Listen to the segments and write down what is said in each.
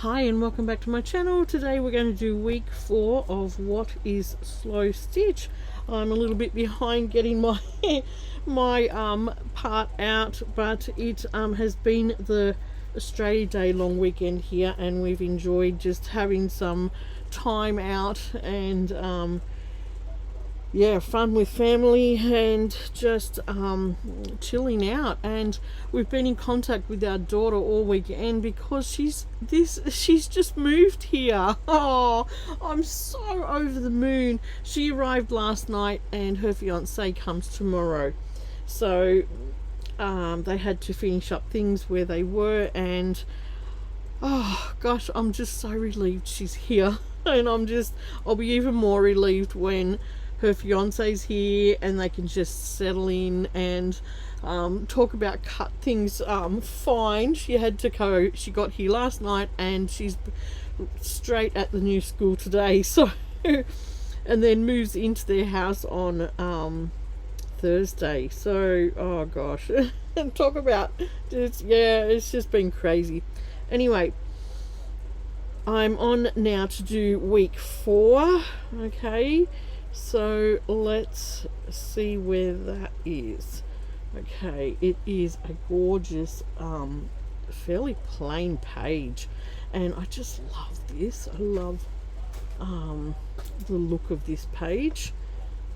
Hi and welcome back to my channel. Today we're going to do week 4 of What is Slow Stitch. I'm a little bit behind getting my part out, but it has been the Australia Day long weekend here and we've enjoyed just having some time out and yeah, fun with family and just chilling out. And we've been in contact with our daughter all weekend because she's just moved here. Oh, I'm so over the moon. She arrived last night and her fiance comes tomorrow, so they had to finish up things where they were, and oh gosh, I'm just so relieved she's here. And I'll be even more relieved when her fiance's here and they can just settle in and talk about cut things fine. She got here last night and she's straight at the new school today, so and then moves into their house on Thursday. So oh gosh, and talk about it's just been crazy. Anyway, I'm on now to do week 4. Okay, so let's see where that is. Okay, it is a gorgeous fairly plain page, and I just love this. I love the look of this page.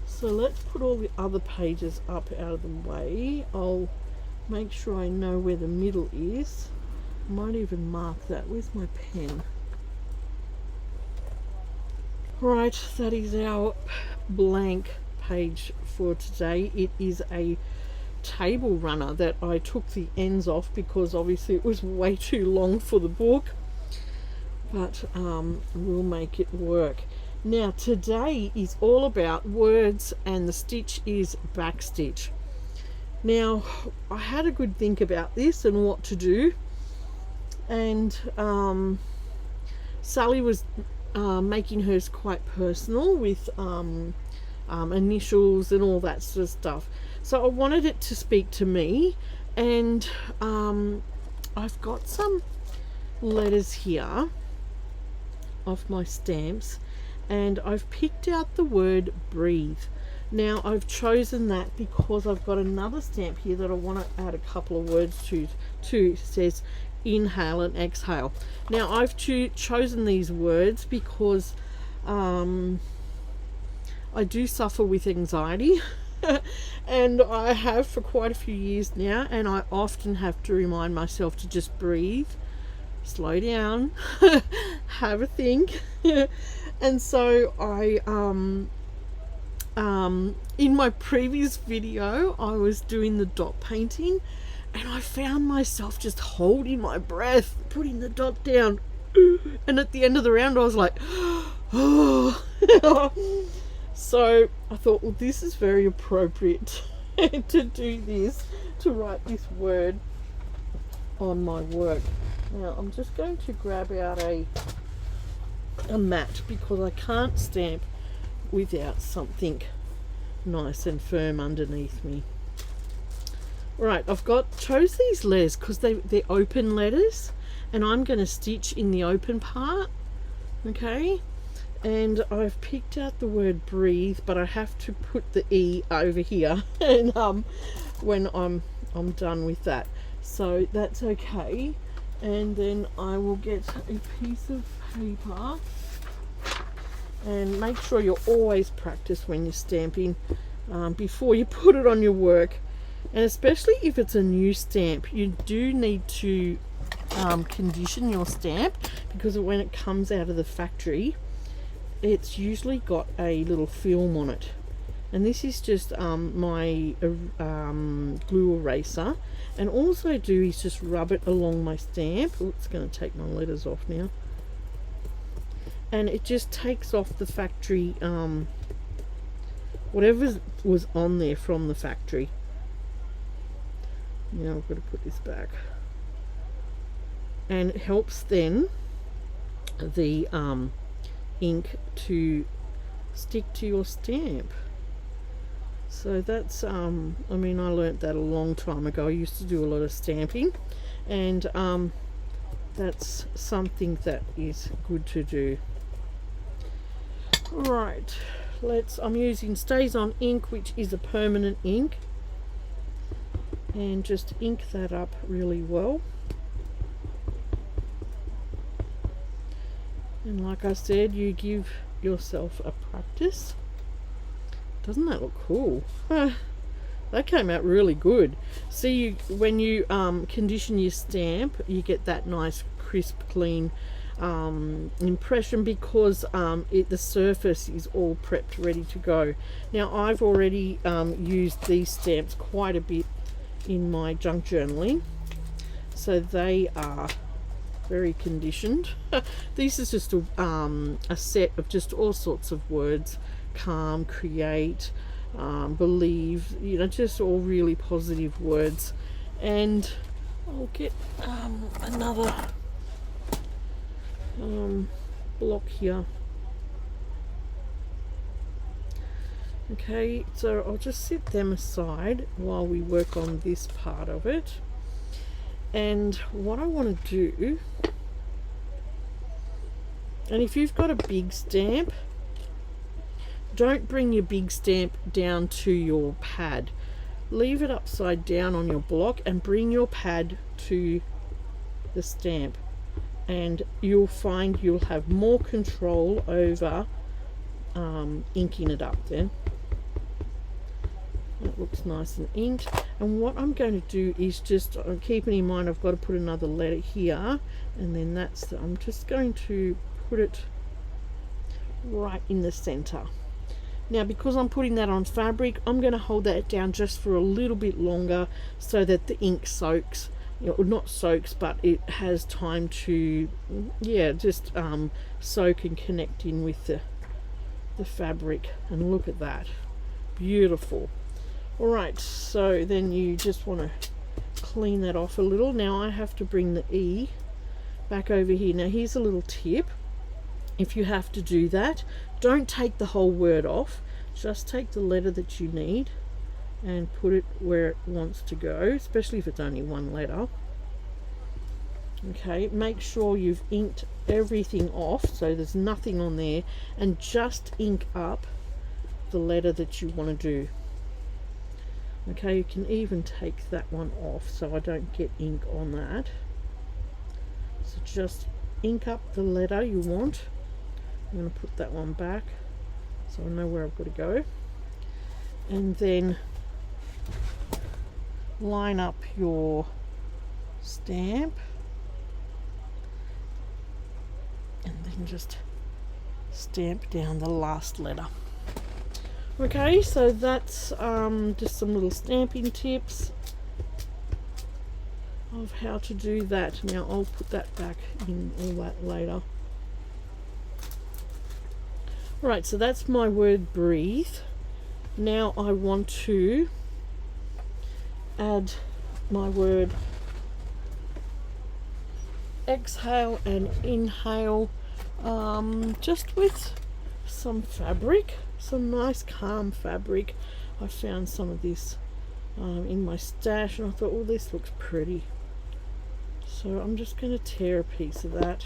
So let's put all the other pages up out of the way. I'll make sure I know where the middle is. I might even mark that. Where's my pen? Right, that is our blank page for today. It is a table runner that I took the ends off because obviously it was way too long for the book, but we'll make it work. Now today is all about words and the stitch is back stitch. Now I had a good think about this and what to do, and Sally was making hers quite personal with initials and all that sort of stuff, so I wanted it to speak to me. And I've got some letters here off my stamps and I've picked out the word breathe. Now I've chosen that because I've got another stamp here that I want to add a couple of words to. It says inhale and exhale. Now I've chosen these words because I do suffer with anxiety and I have for quite a few years now, and I often have to remind myself to just breathe, slow down, have a think. And so I in my previous video I was doing the dot painting and I found myself just holding my breath, putting the dot down, and at the end of the round I was like, oh. So I thought, well, this is very appropriate to do this, to write this word on my work. Now I'm just going to grab out a mat because I can't stamp without something nice and firm underneath me. Right, I've chose these letters because they're open letters and I'm going to stitch in the open part. Okay, and I've picked out the word breathe, but I have to put the E over here and when I'm done with that, so that's okay. And then I will get a piece of paper, and make sure you're always practice when you're stamping before you put it on your work. And especially if it's a new stamp, you do need to condition your stamp, because when it comes out of the factory it's usually got a little film on it. And this is just my glue eraser, and all I do is just rub it along my stamp. Oh, it's going to take my letters off now, and it just takes off the factory whatever was on there from the factory. Now I've got to put this back, and it helps then the ink to stick to your stamp. So that's I mean, I learnt that a long time ago. I used to do a lot of stamping, and that's something that is good to do. Right, I'm using Stays On ink, which is a permanent ink, and just ink that up really well. And like I said, you give yourself a practice. Doesn't that look cool? That came out really good. See, when you condition your stamp, you get that nice crisp, clean impression, because the surface is all prepped, ready to go. Now, I've already used these stamps quite a bit in my junk journaling, so they are very conditioned. This is just a set of just all sorts of words: calm, create, believe, you know, just all really positive words. And I'll get another block here. Okay, so I'll just set them aside while we work on this part of it. And what I want to do, and if you've got a big stamp, don't bring your big stamp down to your pad. Leave it upside down on your block and bring your pad to the stamp, and you'll find you'll have more control over inking it up then. That looks nice and inked. And what I'm going to do is just, keeping in mind I've got to put another letter here, and then I'm just going to put it right in the center. Now, because I'm putting that on fabric, I'm going to hold that down just for a little bit longer so that the ink soaks, you know, not soaks, but it has time to, yeah, just soak and connect in with the fabric. And look at that, beautiful. All right, so then you just want to clean that off a little. Now I have to bring the E back over here. Now here's a little tip. If you have to do that, don't take the whole word off. Just take the letter that you need and put it where it wants to go, especially if it's only one letter. Okay, make sure you've inked everything off so there's nothing on there, and just ink up the letter that you want to do. Okay, you can even take that one off so I don't get ink on that. So just ink up the letter you want. I'm going to put that one back so I know where I've got to go, and then line up your stamp, and then just stamp down the last letter. Okay, so that's just some little stamping tips of how to do that. Now I'll put that back in all that later. Right, so that's my word breathe. Now I want to add my word exhale and inhale, just with some fabric, some nice calm fabric. I found some of this in my stash, and I thought, oh, this looks pretty. So I'm just going to tear a piece of that.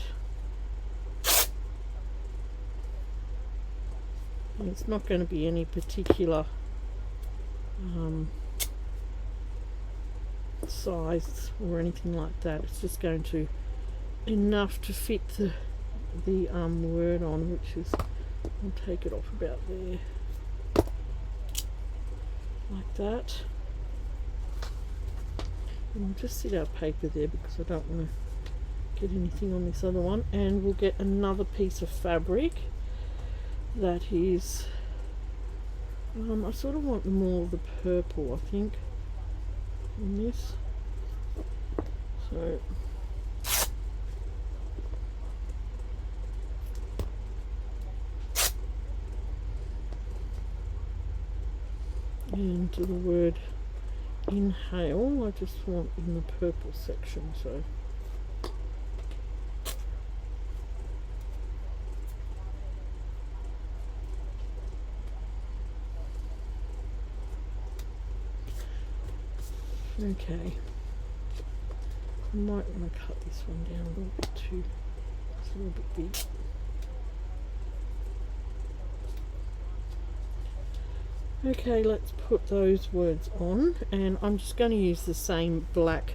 And it's not going to be any particular size or anything like that. It's just going to enough to fit the word on, which is, I'll take it off about there, like that. And I'll just sit our paper there because I don't want to get anything on this other one. And we'll get another piece of fabric that is, I sort of want more of the purple, I think, on this. So and to the word inhale, I just want in the purple section. So okay, might want to cut this one down a little bit too. It's a little bit big. Okay, let's put those words on, and I'm just going to use the same black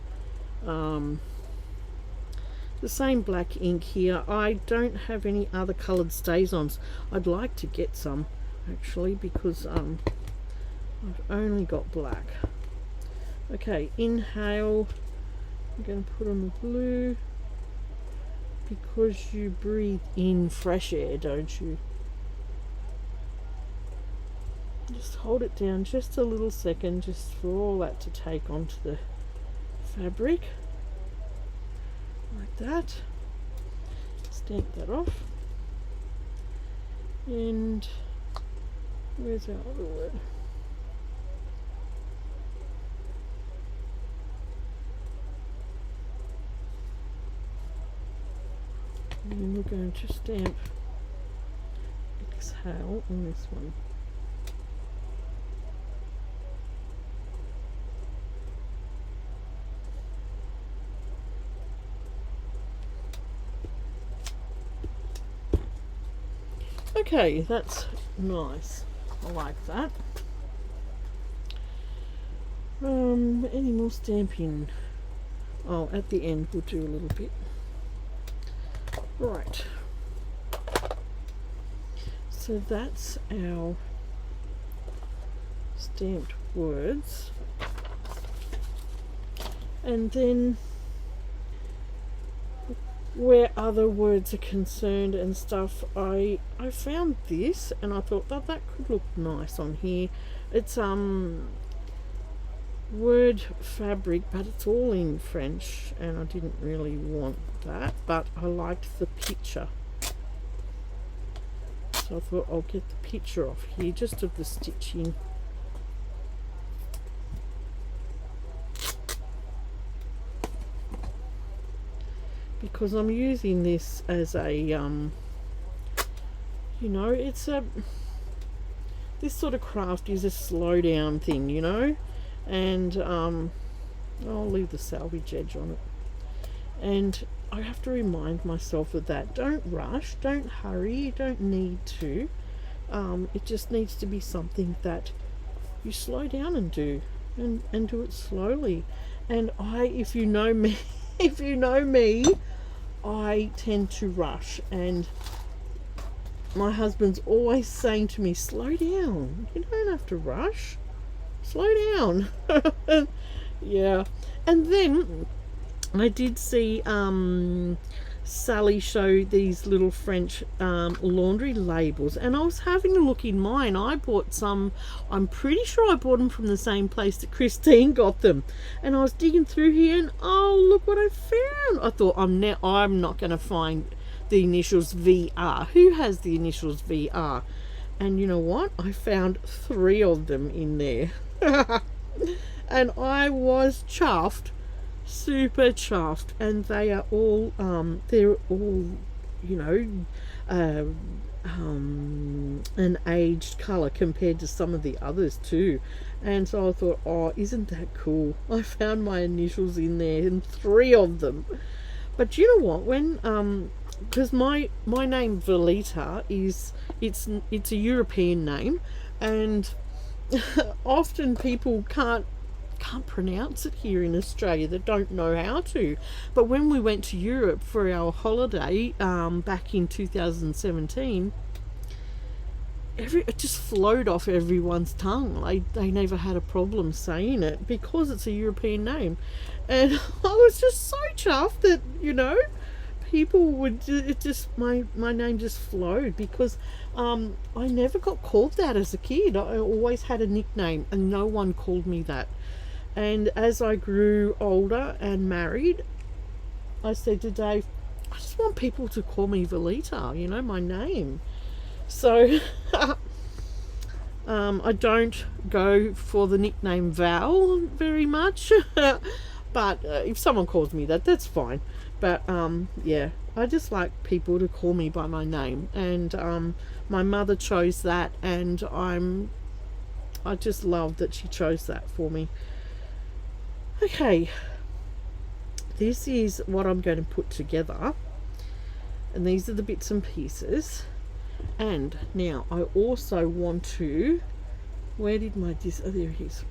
ink here. I don't have any other coloured StazOns. I'd like to get some actually, because I've only got black. Okay, inhale. I'm going to put on the blue, because you breathe in fresh air, don't you? Just hold it down just a little second, just for all that to take onto the fabric, like that. Stamp that off, and where's our other word? And then we're going to stamp exhale on this one. Okay, that's nice. I like that. Any more stamping? Oh, at the end we'll do a little bit. Right. So that's our stamped words. And then where other words are concerned and stuff, I found this and I thought that could look nice on here. It's word fabric, but it's all in French, and I didn't really want that, but I liked the picture, so I thought I'll get the picture off here just of the stitching. Because I'm using this as a you know, it's a, this sort of craft is a slow down thing, you know, and I'll leave the salvage edge on it, and I have to remind myself of that. Don't rush, don't hurry, you don't need to. It just needs to be something that you slow down and do, and do it slowly. And if you know me, if you know me, I tend to rush, and my husband's always saying to me, slow down, you don't have to rush, slow down. Yeah. And then I did see Sally show these little French laundry labels, and I was having a look in mine. I bought some, I'm pretty sure I bought them from the same place that Christine got them, and I was digging through here, and oh, look what I found. I thought, I'm not going to find the initials VR. Who has the initials VR? And you know what, I found 3 of them in there. And I was chuffed, super chuffed. And they are all they're all, you know, an aged color compared to some of the others too. And so I thought, oh, isn't that cool? I found my initials in there, and 3 of them. But you know what, when because my name Valita is, it's a European name, and often people can't pronounce it here in Australia, that don't know how to. But when we went to Europe for our holiday back in 2017, it just flowed off everyone's tongue. They never had a problem saying it because it's a European name. And I was just so chuffed that, you know, people would, it just, my name just flowed, because I never got called that as a kid. I always had a nickname, and no one called me that. And as I grew older and married, I said to Dave, I just want people to call me Valita, you know, my name. So I don't go for the nickname Val very much. But if someone calls me that, that's fine. But yeah, I just like people to call me by my name, and my mother chose that, and I just love that she chose that for me. Okay, this is what I'm going to put together, and these are the bits and pieces. And now I also want to, where did my oh, there it is.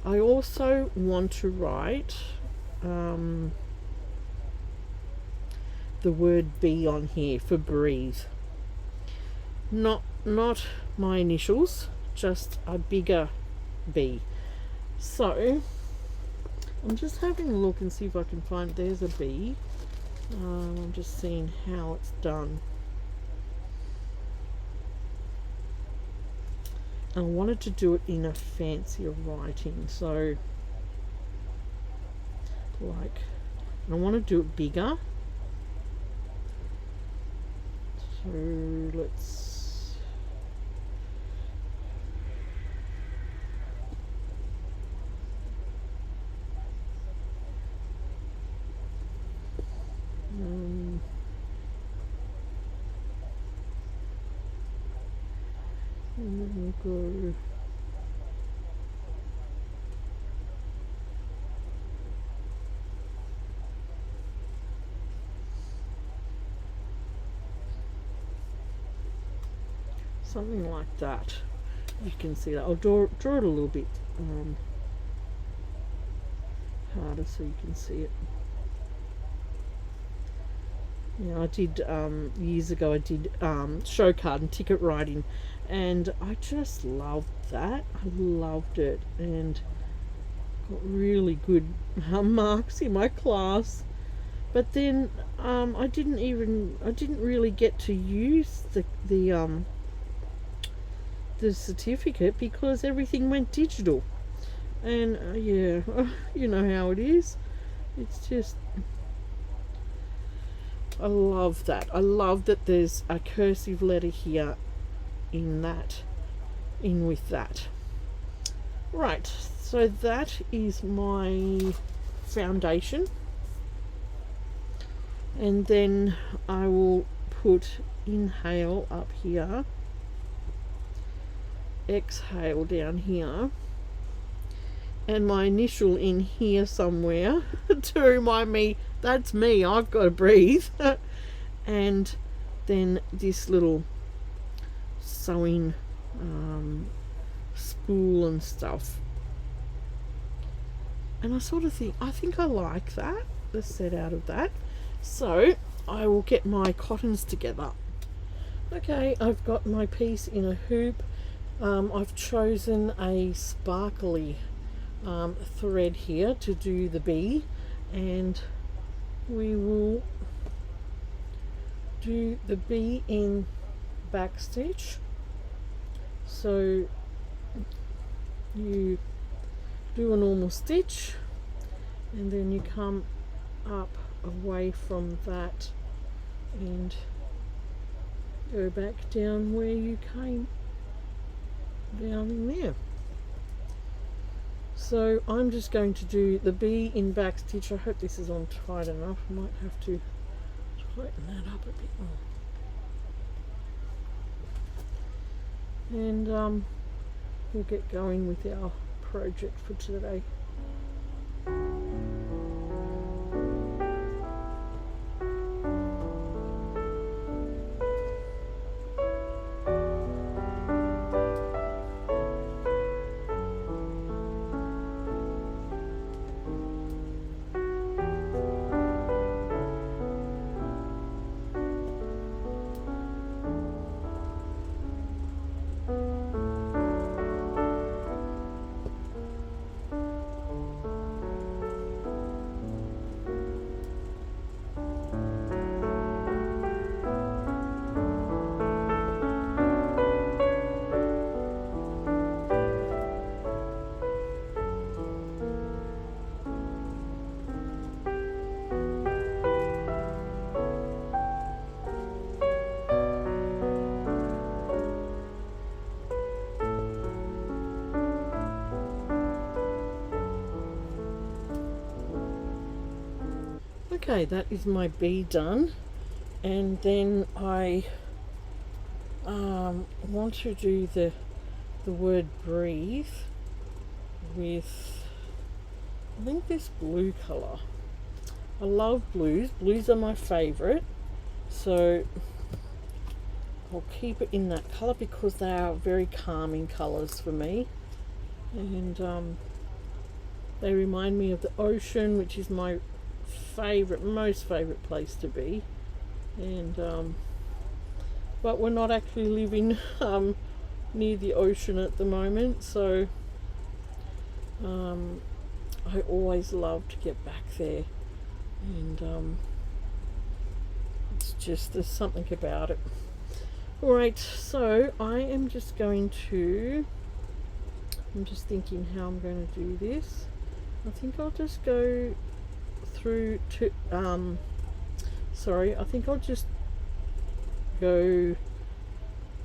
I also want to write the word B on here for breathe. Not my initials, just a bigger B. So I'm just having a look and see if I can find, there's a B. I'm just seeing how it's done. I wanted to do it in a fancier writing, so like, I want to do it bigger. So let's, and then we'll go something like that. You can see that. I'll draw it a little bit harder so you can see it. Yeah, I did years ago. I did show card and ticket writing, and I just loved that. I loved it, and got really good marks in my class. But then I didn't really get to use the certificate because everything went digital, and yeah, you know how it is. It's just, I love that. I love that there's a cursive letter here in with that. Right, so that is my foundation, and then I will put inhale up here, exhale down here, and my initial in here somewhere to remind me that's me, I've got to breathe. And then this little sewing spool and stuff, and I sort of think, I think I like that, the set out of that. So I will get my cottons together. Okay, I've got my piece in a hoop. I've chosen a sparkly thread here to do the bee, and we will do the bee in back stitch. So you do a normal stitch, and then you come up away from that and go back down where you came down in there. So I'm just going to do the bee in back stitch. I hope this is on tight enough. I might have to tighten that up a bit more. And we'll get going with our project for today. Okay, that is my bee done, and then I want to do the word breathe with, I think, this blue colour. I love blues. Blues are my favourite, so I'll keep it in that colour because they are very calming colours for me, and they remind me of the ocean, which is my most favourite place to be. And but we're not actually living near the ocean at the moment, so I always love to get back there, and it's just, there's something about it. Alright, so I am just going to, I'm just thinking how I'm going to do this. I think I'll just go through to I think I'll just go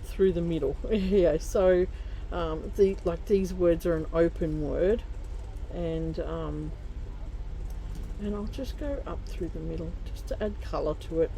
through the middle. Yeah, so these words are an open word, and I'll just go up through the middle just to add colour to it.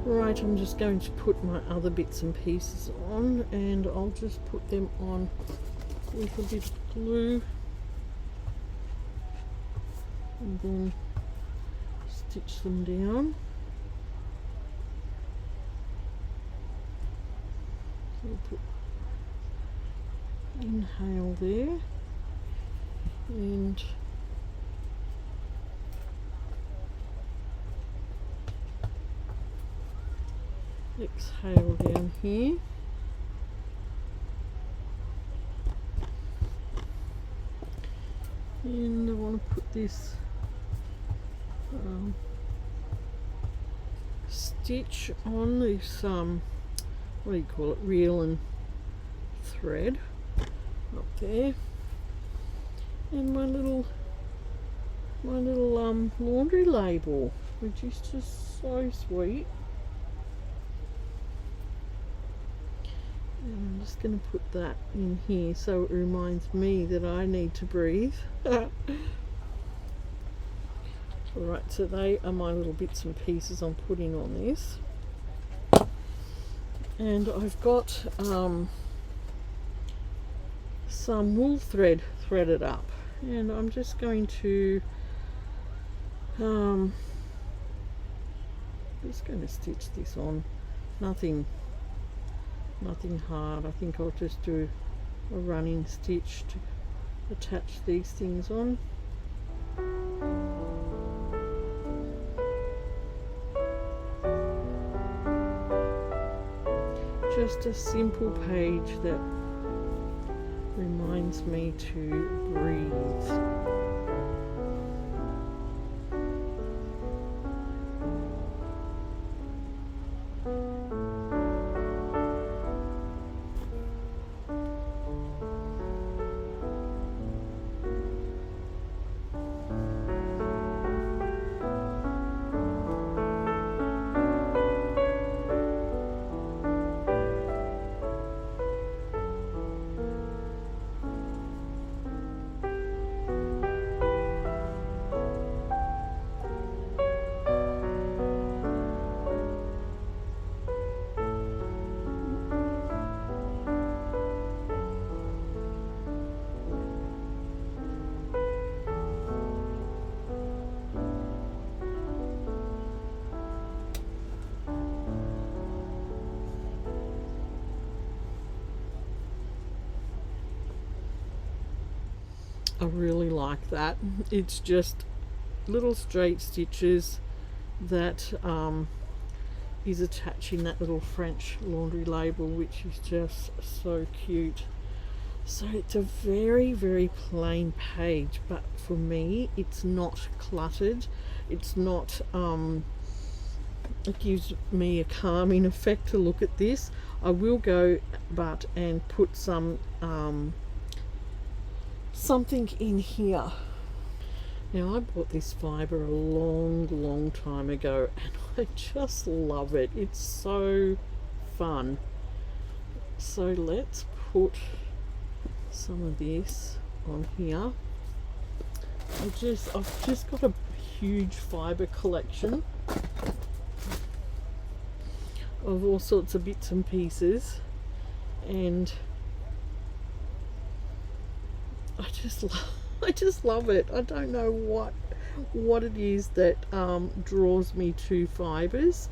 Right, I'm just going to put my other bits and pieces on, and I'll just put them on with a bit of glue, and then stitch them down. So I'll put inhale there, and exhale down here. And I want to put this stitch on this what do you call it, reel and thread up there, and my little laundry label, which is just so sweet. I'm just going to put that in here so it reminds me that I need to breathe. Alright, so they are my little bits and pieces I'm putting on this. And I've got some wool thread threaded up, and I'm just going to stitch this on. Nothing hard. I think I'll just do a running stitch to attach these things on. Just a simple page that reminds me to breathe. really like that. It's just little straight stitches that is attaching that little French laundry label, which is just so cute. So it's a very, very plain page, but for me it's not cluttered. It's not it gives me a calming effect to look at this. I will go and put some something in here. Now, I bought this fibre a long time ago and I just love it. It's so fun. So let's put some of this on here. I've just got a huge fibre collection of all sorts of bits and pieces, and I just love it. I don't know what it is that draws me to fibres,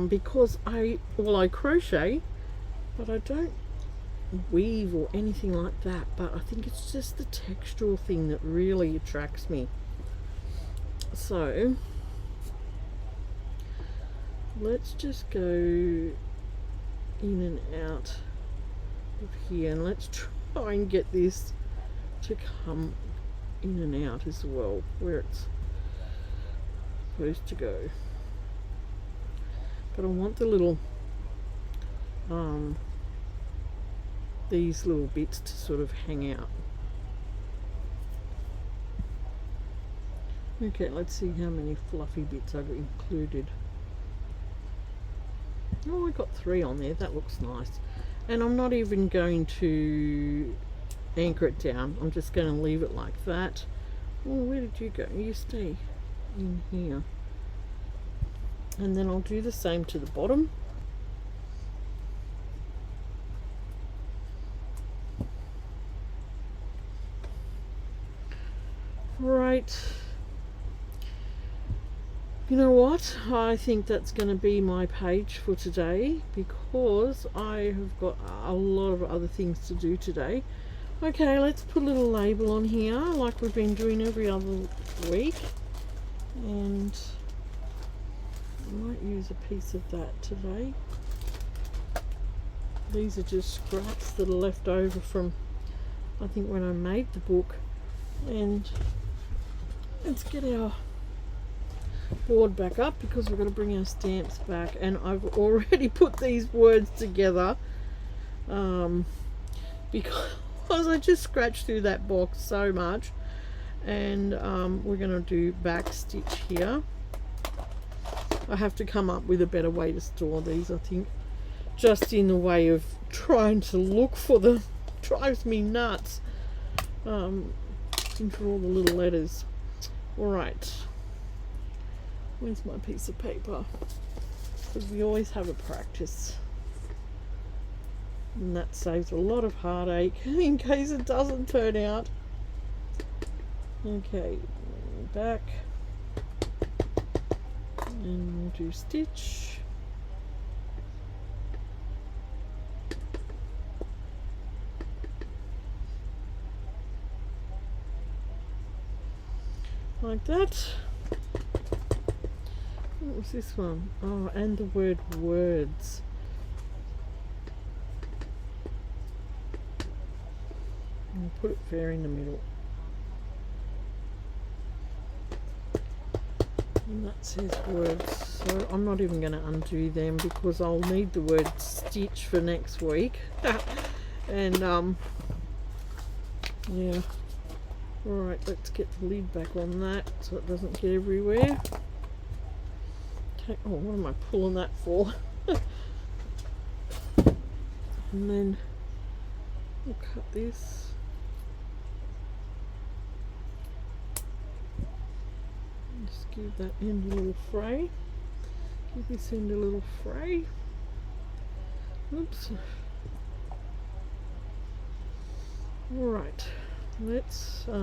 because I crochet, but I don't weave or anything like that. But I think it's just the textural thing that really attracts me. So let's just go in and out of here, and let's try and get this to come in and out as well where it's supposed to go. But I want the little these little bits to sort of hang out. Okay, let's see how many fluffy bits I've included. Oh, I got 3 on there. That looks nice. And I'm not even going to anchor it down. I'm just going to leave it like that. Oh, where did you go? You stay in here. And then I'll do the same to the bottom. Right. You know what? I think that's going to be my page for today, because I have got a lot of other things to do today. Okay, let's put a little label on here like we've been doing every other week, and I might use a piece of that today. These are just scraps that are left over from, I think, when I made the book. And let's get our board back up, because we're going to bring our stamps back, and I've already put these words together because I just scratched through that box so much. And we're going to do back stitch here. I have to come up with a better way to store these, I think. Just in the way of trying to look for them drives me nuts. Looking for all the little letters. Alright, where's my piece of paper? Because we always have a practice, and that saves a lot of heartache in case it doesn't turn out. Okay, back, and we'll do stitch. Like that. What was this one? Oh, and the word words. I'll put it fair in the middle. And that says words. So I'm not even going to undo them, because I'll need the word stitch for next week. And yeah. Alright, let's get the lid back on that so it doesn't get everywhere. Okay, oh, what am I pulling that for? And then we'll cut this. Just give that end a little fray. Give this end a little fray. Oops. Alright. Let's what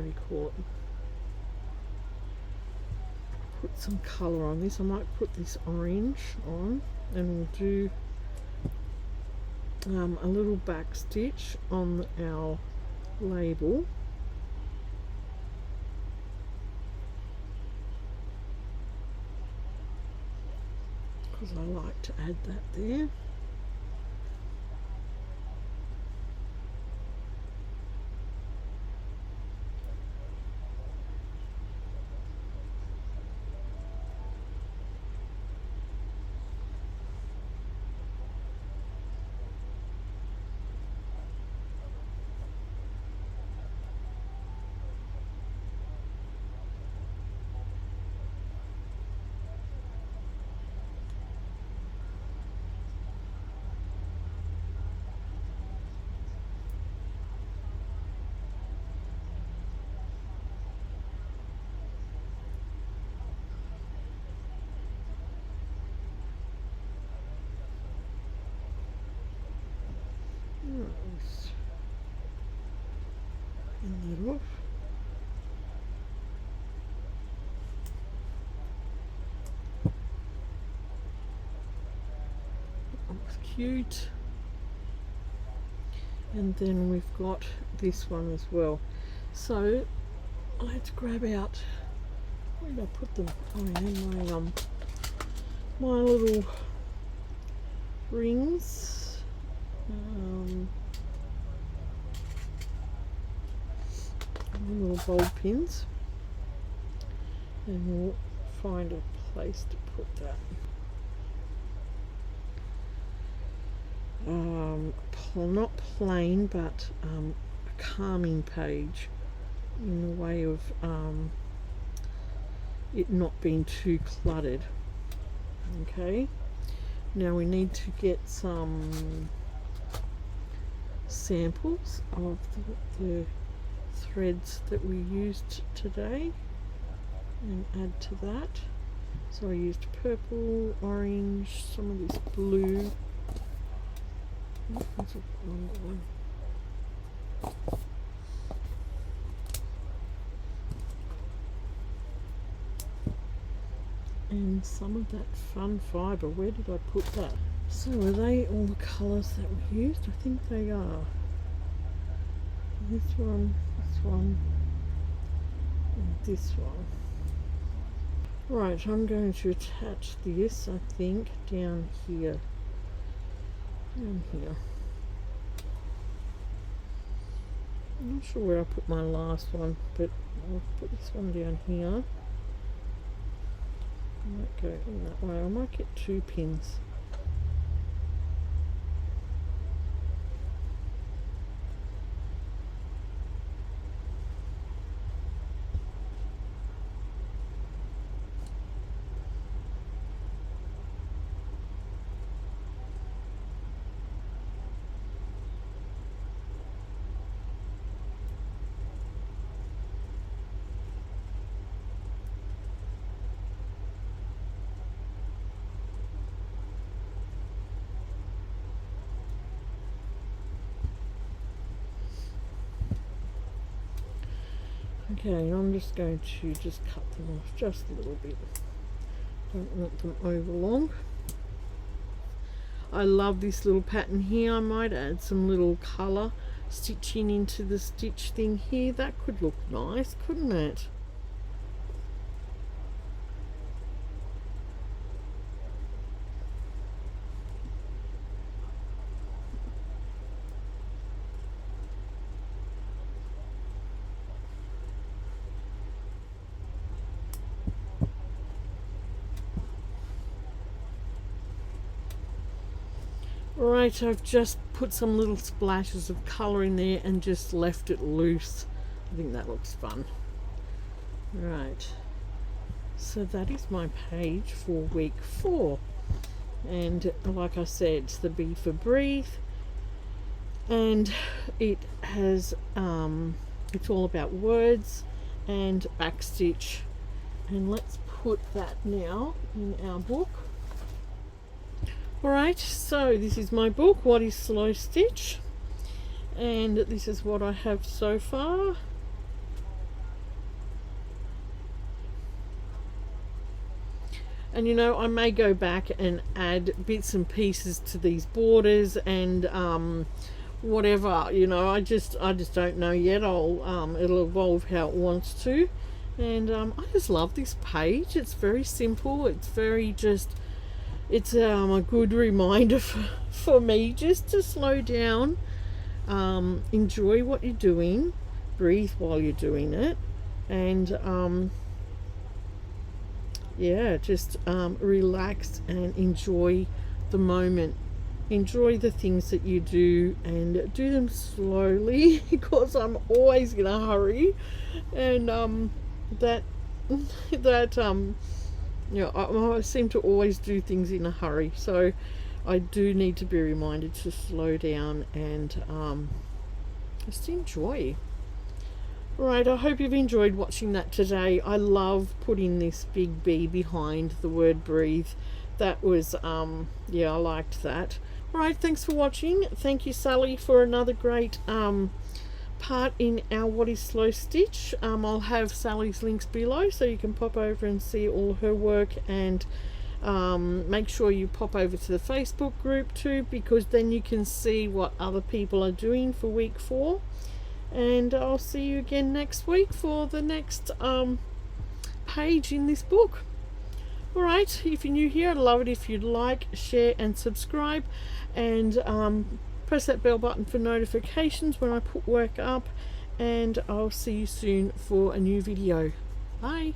do you call it? Put some colour on this. I might put this orange on, and we'll do a little back stitch on our label. Because I like to add that there. And that off. Looks cute. And then we've got this one as well. So let's grab out, where did I put them? Oh yeah, my little rings. Little bulb pins, and we'll find a place to put that. Not plain, but a calming page, in the way of it not being too cluttered. Okay, now we need to get some samples of the threads that we used today and add to that. So I used purple, orange, some of this blue. Oh, that's a longer one. And some of that fun fibre. Where did I put that? So are they all the colours that we used? I think they are. This one, and this one. Right, I'm going to attach this, I think, down here. I'm not sure where I put my last one, but I'll put this one down here. I might go in that way. I might get 2 pins. Okay, I'm just going to cut them off just a little bit. Don't want them over long. I love this little pattern here. I might add some little colour stitching into the stitch thing here. That could look nice, couldn't it? Right, I've just put some little splashes of colour in there and just left it loose. I think that looks fun. Right, so that is my page for week 4. And like I said, it's the B for breathe. And it has, it's all about words and backstitch. And let's put that now in our book. Alright, so this is my book, What is Slow Stitch? And this is what I have so far. And you know, I may go back and add bits and pieces to these borders and whatever, you know, I just don't know yet. It'll evolve how it wants to. And I just love this page. It's very simple. It's very just, it's a good reminder for me just to slow down, enjoy what you're doing, breathe while you're doing it, and yeah, just relax and enjoy the moment. Enjoy the things that you do and do them slowly because I'm always in a hurry, and that you know, I seem to always do things in a hurry, so I do need to be reminded to slow down and just enjoy. Right, I hope you've enjoyed watching that today. I love putting this big B behind the word breathe. That was yeah, I liked that. Right, thanks for watching. Thank you, Sally, for another great part in our What is Slow Stitch. I'll have Sally's links below so you can pop over and see all her work, and make sure you pop over to the Facebook group too, because then you can see what other people are doing for week 4. And I'll see you again next week for the next page in this book. Alright, if you're new here, I'd love it if you'd like, share and subscribe, and press that bell button for notifications when I put work up, and I'll see you soon for a new video. Bye.